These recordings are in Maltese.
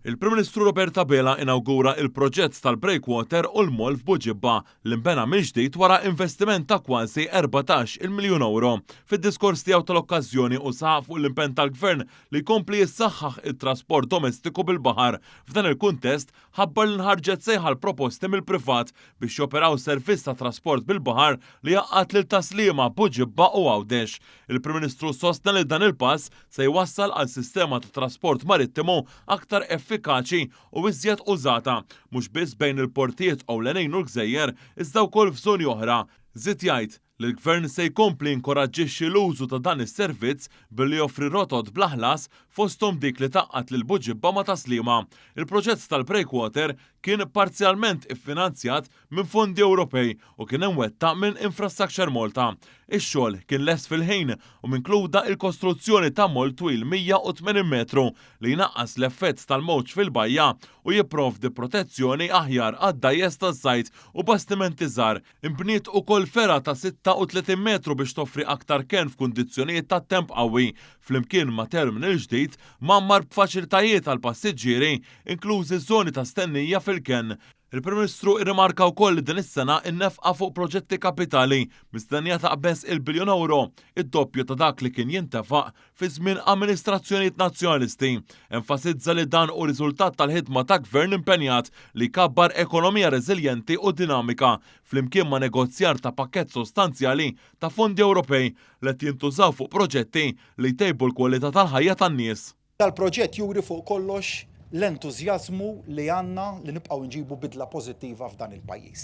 Il-Prim Ministru Robert Abela inawgura il-proġett tal-Breakwater u l-Mall f'Buġibba li nbena mill-ġdid wara investiment ta' kważi 14 miljun euro. Fid-diskors tiegħu tal-okkażjoni u saħaq fuq l-impenn tal-Gvern li jkompli jissaħħaħ it-trasport domestiku bil-baħar. F'dan il-kuntest ħabbar li nħarġet sejħa l-proposti mill-privat biex joperaw servizz ta' trasport bil-baħar li jaqqat lil Taslima, Buġibba u Għawdex. Il-Prim Ministru sostna li dan il-pass se jwassal għal sistema ta' trasport marittimu aktar effikaċi u iżjed użata, mhux biss bejn il-portijiet ewlenin u l-Gżejjer, iżda wkoll f'żoni oħra. Żied jgħid li l-Gvern se jkompli jinkoraġġixxi l-użu ta' dan is-servizz billi joffri rotot bl-aħlas fosthom dik li taqqat lil Buġibba ma' Taslima. Il-proġett tal-Breakwater kien parzjalment iffinanzjat minn fondi Ewropej u kien imwettaq minn Infrastructure Malta. Ix-xogħol kien lest fil-ħin u minkluda l-kostruzzjoni ta' moll twil 180 metru li jnaqqas l-effett tal-mowġ fil-bajja u jipprovdi protezzjoni aħjar għad-dajjes taż-żajt u bastimenti żgħar. Imbniet ukoll fera ta' 36 metru biex toffri aktar ken f'kundizzjonijiet ta' temp qawwi flimkien ma' terminal ġdid mammar b'faċilitajiet għal passiġġieri inklużi żoni ta' stennija fil-ken. Il-Prim Ministru irrimarka wkoll li din is-sena nnefqa fuq proġetti kapitali mistennija taqbeż il-biljun euro, id-doppju ta' dak li kien jintefaq fi żmien amministrazzjonijiet nazzjonalisti. Enfasizza li dan hu riżultat tal-ħidma ta' gvern impenjat li kabbar ekonomija reżiljenti u dinamika flimkien ma' negozjar ta' pakkett sostanzjali ta' fondi Ewropej li qed jintużaw fuq proġetti li jtejbu l-kwalità tal-ħajja tan-nies. Dal-proġett juri fuq kollox l-entużjażmu li għandna li nibqgħu nġibu bidla pożittiva f'dan il-pajjiż.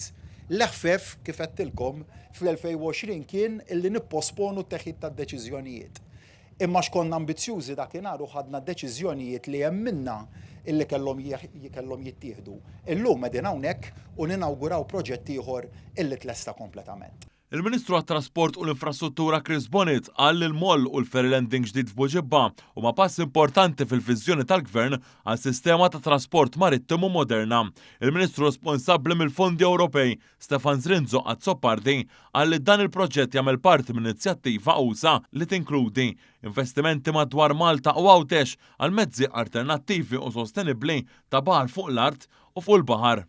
L-eħfef kif qedtilkom fl-2020 kien illi nipposponu t-teħid tad-deċiżjonijiet. Imma x'konna ambizzjużi dakinhar u ħadna deċiżjonijiet li hemm minna illi kellhom jittieħdu. Illum qegħdin hawnhekk u ninawguraw proġett ieħor illi tlesta kompletament. Il-Ministru għat-Trasport u l-Infrastruttura Chris Bonnet qal li l-moll u l-ferry landing ġdid f'Buġibba huma pass importanti fil-viżjoni tal-Gvern għal sistema ta' trasport marittimu moderna. Il-Ministru responsabbli mill-fondi Ewropej, Stefan Zrinzo Azzopardi, qal li dan il-proġett jagħmel parti minn inizjattiva USA li tinkludi investimenti madwar Malta u Għawdex għal mezzi alternattivi u sostenibbli ta' baħar fuq l-art u fuq il-baħar.